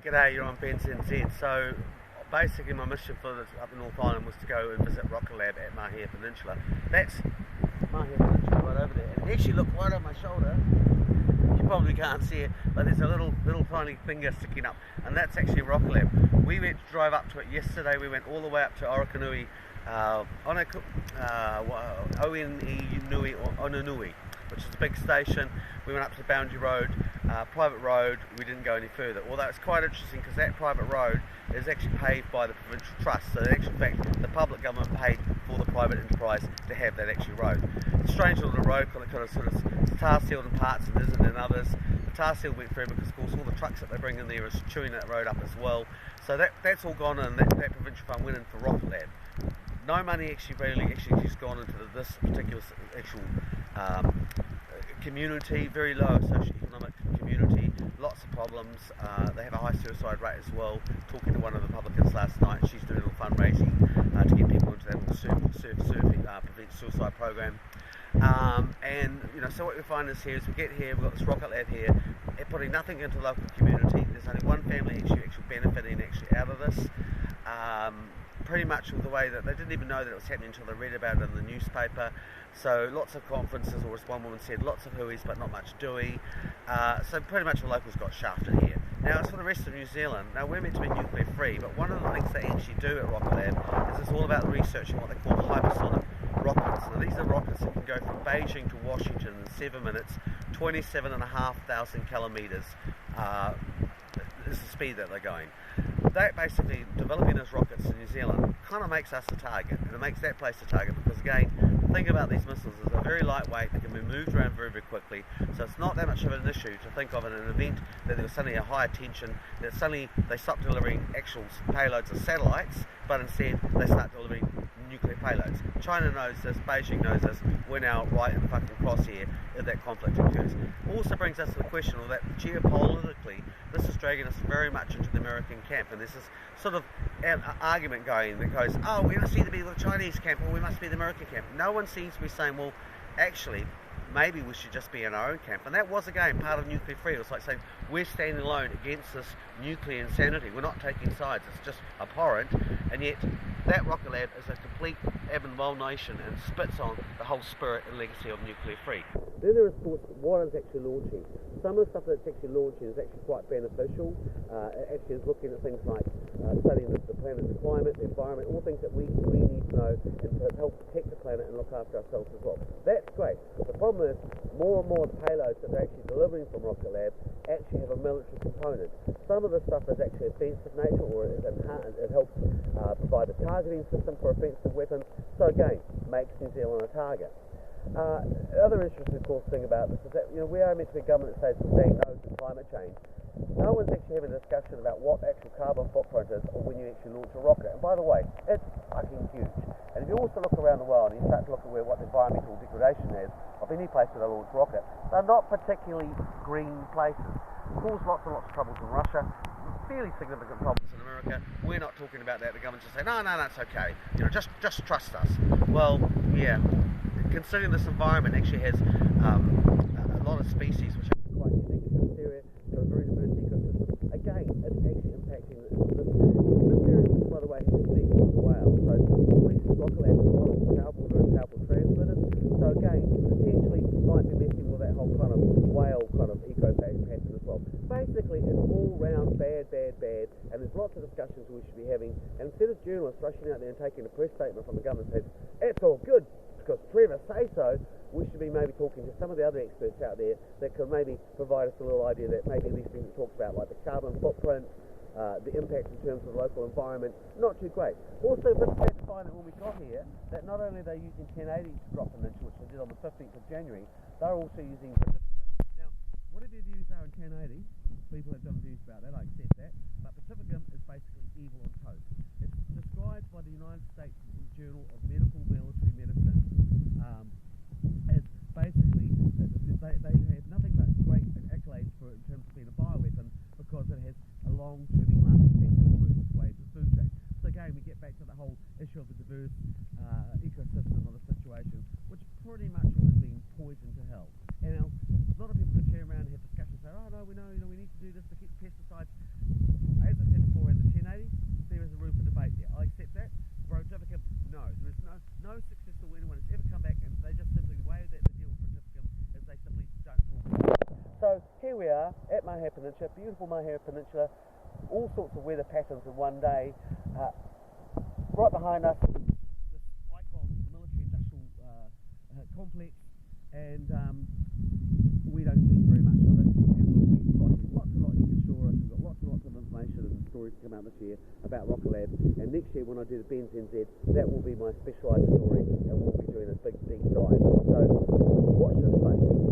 G'day, you're on PENINSULAR. So basically my mission for this up in North Island was to go and visit Rocket Lab at MAHI Peninsula. That's MAHI Peninsula right over there. And actually look right on my shoulder. You probably can't see it, but there's a little tiny finger sticking up, and that's actually Rocket Lab. We drove up to it yesterday. We went all the way up to Orokonui, Onanui, which is a big station. We went up to the Boundary Road, private road. We didn't go any further, although it's quite interesting because that private road is actually paid by the provincial trust. So in actual fact, the public government paid for the private enterprise to have that actual road. It's a strange little road, kind of sort of tar sealed in parts and isn't in others. The tar seal went through because of course all the trucks that they bring in there is chewing that road up as well. So that's all gone in, that provincial fund went in for Rocket Lab. No money actually just gone into this particular actual community, very low socio-economic community, lots of problems. They have a high suicide rate as well. Talking to one of the publicans last night, she's doing a little fundraising to get people into that prevent suicide program. And so what we find is here is we get here, we've got this Rocket Lab here, they're putting nothing into the local community. There's only one family actually benefiting out of this. Pretty much all the way that they didn't even know that it was happening until they read about it in the newspaper. So lots of conferences, or as one woman said, lots of hooies but not much doughy. So pretty much the locals got shafted here. Now as for the rest of New Zealand, now we're meant to be nuclear free, but one of the things they actually do at Rocket Lab is it's all about researching what they call hypersonic rockets. Now these are rockets that can go from Beijing to Washington in 7 minutes, 27,500 kilometres is the speed that they're going. That basically, developing those rockets in New Zealand kind of makes us a target, and it makes that place a target because again, the thing about these missiles is they're very lightweight, they can be moved around very, very quickly, so it's not that much of an issue to think of in an event that there was suddenly a high tension, that suddenly they stop delivering actual payloads of satellites, but instead they start delivering nuclear payloads. China knows this, Beijing knows this, we're now right in the fucking crosshair if that conflict occurs. Also brings us to the question of that geopolitically, this is dragging us very much into the American camp, and there's this sort of argument going that goes, oh, we must either be the Chinese camp or we must be the American camp. No one seems to be saying, well, actually, maybe we should just be in our own camp. And that was, again, part of nuclear free. It was like saying, we're standing alone against this nuclear insanity. We're not taking sides. It's just abhorrent. And yet, that Rocket Lab is a complete abomination and spits on the whole spirit and legacy of nuclear free. Then there is, of course, what is actually launching. Some of the stuff that's actually launching is actually quite beneficial. It actually is looking at things like studying the planet's climate, the environment, all things that we need to know and to help protect the planet and look after ourselves as well. That's great. The problem is more and more payloads that they're actually delivering from Rocket Lab actually have a military component. Some of the stuff is actually offensive nature, or it helps provide a targeting system for offensive weapons. So again, makes New Zealand a target. The other interesting, of course, thing about this is that we are meant to be a government that says saying no to climate change. No one's actually having a discussion about what the actual carbon footprint is when you actually launch a rocket. And by the way, it's fucking huge. And if you also look around the world and you start to look at what the environmental degradation is of any place where they launch a rocket, they're not particularly green places. Cause lots and lots of troubles in Russia, fairly significant problems in America. We're not talking about that. The government just say, no, it's okay. Just trust us. Well, yeah. Considering this environment actually has a lot of species which are quite unique to this area, so a very diverse ecosystem. Again, it's actually impacting this area. This area, by the way, has a unique whale. So all these Rocket Labs have a lot of very powerful transmitters. So again, potentially might be messing with that whole kind of whale kind of eco pattern as well. Basically, it's all round bad, and there's lots of discussions we should be having. And instead of journalists rushing out there and taking a press statement from the government that says, it's all good, because Trevor say so, we should be maybe talking to some of the other experts out there that could maybe provide us a little idea that maybe these things we talked about, like the carbon footprint, the impact in terms of the local environment, not too great. Also, a bit sad to find that when we got here, that not only are they using 1080 to drop an inch, which they did on the 15th of January, they're also using Pacificum. Now, whatever your views are on 1080, people have done views about that, I accept that, but Pacificum is basically evil on toast. It's described by the United States Journal of Medical Military Medicine as basically, they have nothing but great accolades for it in terms of being a bioweapon because it has a long-terming lasting effect and works its way to the food chain. So again, we get back to the whole issue of the diverse ecosystem of the situation, which pretty much has been poisoned to hell. And now, a lot of people could turn around and have discussions and say, oh no, we know, we need to do this to keep pesticides. here we are at MAHI Peninsula, beautiful MAHI Peninsula, all sorts of weather patterns in one day. Right behind us, this icon, the military industrial complex, and we don't think very much of it. And we've got lots and lots, you can assure us, we've got lots and lots of information and stories to come out this year about Rocket Lab. And next year when I do the BNZ, that will be my specialised story, and we'll be doing a big deep dive. So watch this space.